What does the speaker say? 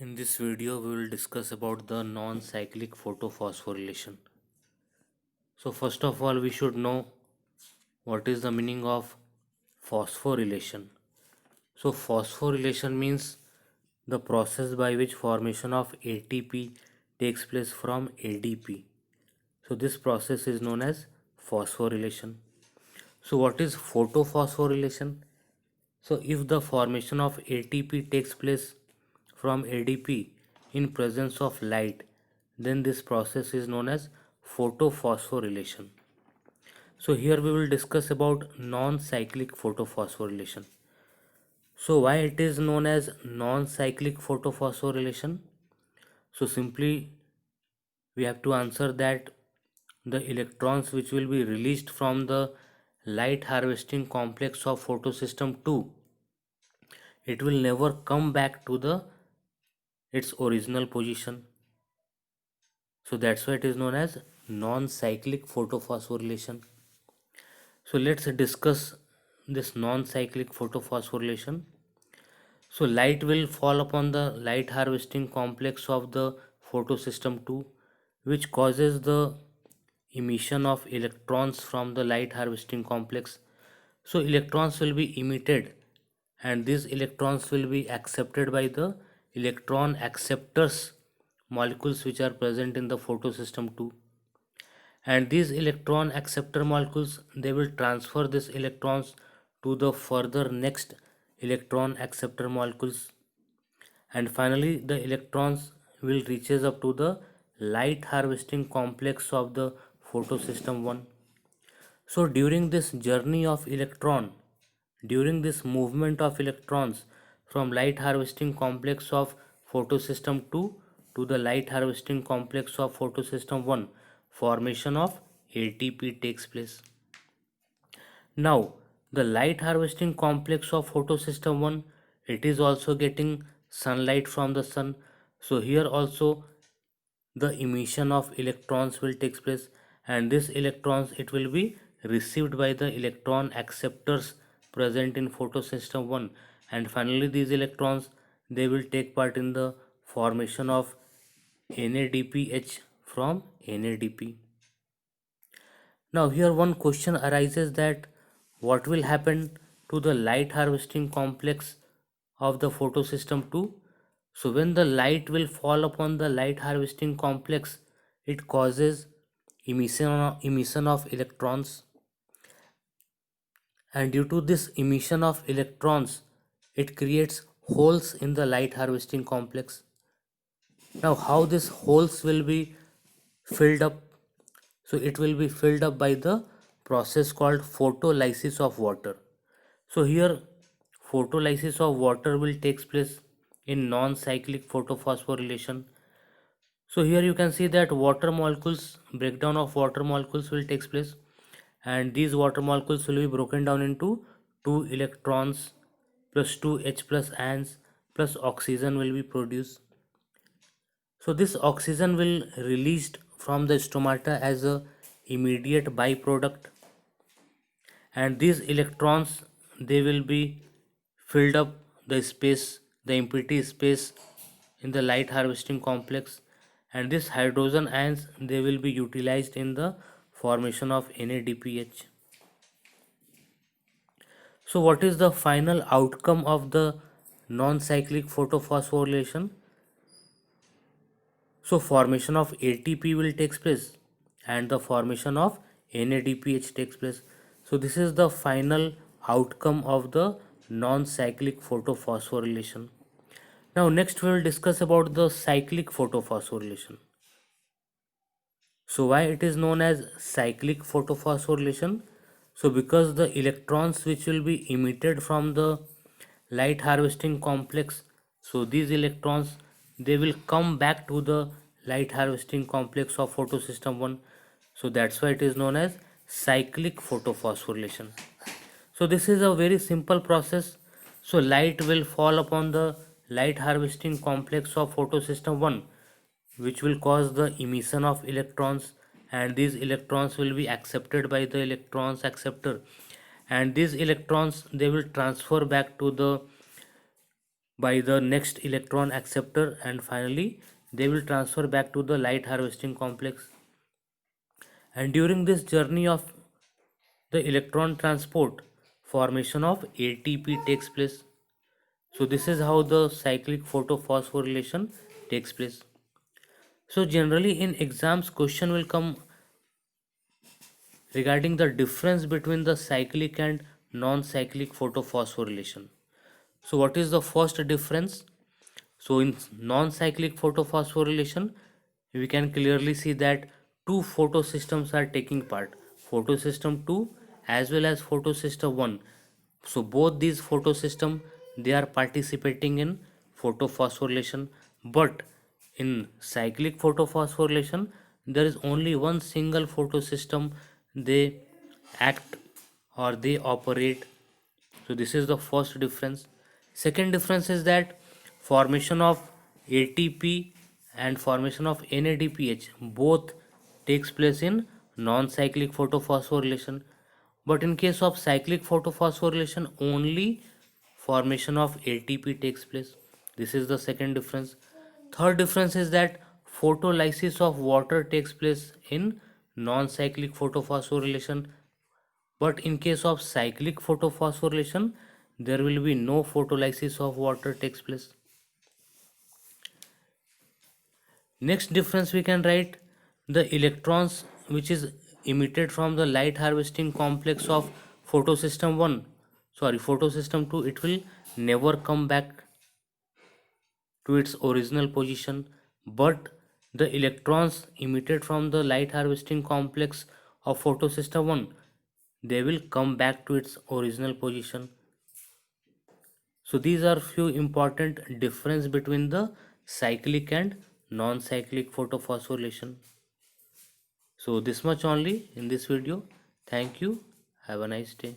In this video, we will discuss about the non-cyclic photophosphorylation. So first of all, we should know what is the meaning of phosphorylation. So phosphorylation means the process by which formation of ATP takes place from ADP. So this process is known as phosphorylation. So what is photophosphorylation? So if the formation of ATP takes place from ADP in presence of light, then this process is known as photophosphorylation. So here we will discuss about non-cyclic photophosphorylation. So why it is known as non-cyclic photophosphorylation? So simply we have to answer that the electrons which will be released from the light harvesting complex of photosystem 2, it will never come back to the its original position. So that's why it is known as non-cyclic photophosphorylation. So let's discuss this non-cyclic photophosphorylation. So light will fall upon the light harvesting complex of the photosystem 2, which causes the emission of electrons from the light harvesting complex. So electrons will be emitted and these electrons will be accepted by the electron acceptors molecules which are present in the photosystem 2, and these electron acceptor molecules, they will transfer these electrons to the further next electron acceptor molecules, and finally the electrons will reaches up to the light harvesting complex of the photosystem 1. So during this journey of electron, during this movement of electrons from light harvesting complex of photosystem 2 to the light harvesting complex of photosystem 1, formation of ATP takes place. Now, the light harvesting complex of photosystem 1, it is also getting sunlight from the sun. So here also the emission of electrons will take place, and this electrons it will be received by the electron acceptors present in photosystem 1, and finally these electrons, they will take part in the formation of NADPH from NADP. Now here one question arises that what will happen to the light harvesting complex of the photosystem 2? So when the light will fall upon the light harvesting complex, it causes emission of electrons, and due to this emission of electrons, it creates holes in the light harvesting complex. Now how these holes will be filled up? So it will be filled up by the process called photolysis of water. So here photolysis of water will take place in non-cyclic photophosphorylation. So here you can see that water molecules, breakdown of water molecules will take place, and these water molecules will be broken down into 2 electrons plus 2 H plus ions plus oxygen will be produced. So this oxygen will released from the stomata as a immediate byproduct, and these electrons, they will be filled up the space, the empty space in the light harvesting complex, and this hydrogen ions, they will be utilized in the formation of NADPH. So what is the final outcome of the non-cyclic photophosphorylation? So formation of ATP will take place and the formation of NADPH takes place. So this is the final outcome of the non-cyclic photophosphorylation. Now next we will discuss about the cyclic photophosphorylation. So why it is known as cyclic photophosphorylation? So because the electrons which will be emitted from the light harvesting complex, so these electrons, they will come back to the light harvesting complex of photosystem 1. So that's why it is known as cyclic photophosphorylation. So this is a very simple process. So light will fall upon the light harvesting complex of photosystem 1, which will cause the emission of electrons, and these electrons will be accepted by the electrons acceptor, and these electrons, they will transfer back to the by the next electron acceptor, and finally they will transfer back to the light harvesting complex. And during this journey of the electron transport, formation of ATP takes place. So this is how the cyclic photophosphorylation takes place. So generally in exams question will come regarding the difference between the cyclic and non-cyclic photophosphorylation. So what is the first difference? So in non-cyclic photophosphorylation, we can clearly see that two photosystems are taking part, photosystem 2 as well as photosystem 1. So both these photosystem, they are participating in photophosphorylation, but in cyclic photophosphorylation there is only one single photosystem, they act or they operate. So this is the first difference. Second difference is that formation of ATP and formation of NADPH both takes place in non-cyclic photophosphorylation, but in case of cyclic photophosphorylation only formation of ATP takes place. This is the second difference. Third difference is that photolysis of water takes place in non-cyclic photophosphorylation, but in case of cyclic photophosphorylation, there will be no photolysis of water takes place. Next difference we can write the electrons which is emitted from the light harvesting complex of photosystem 2, it will never come back to its original position, but the electrons emitted from the light harvesting complex of photosystem 1, they will come back to its original position. So these are few important difference between the cyclic and non-cyclic photophosphorylation. So this much only in this video. Thank you. Have a nice day.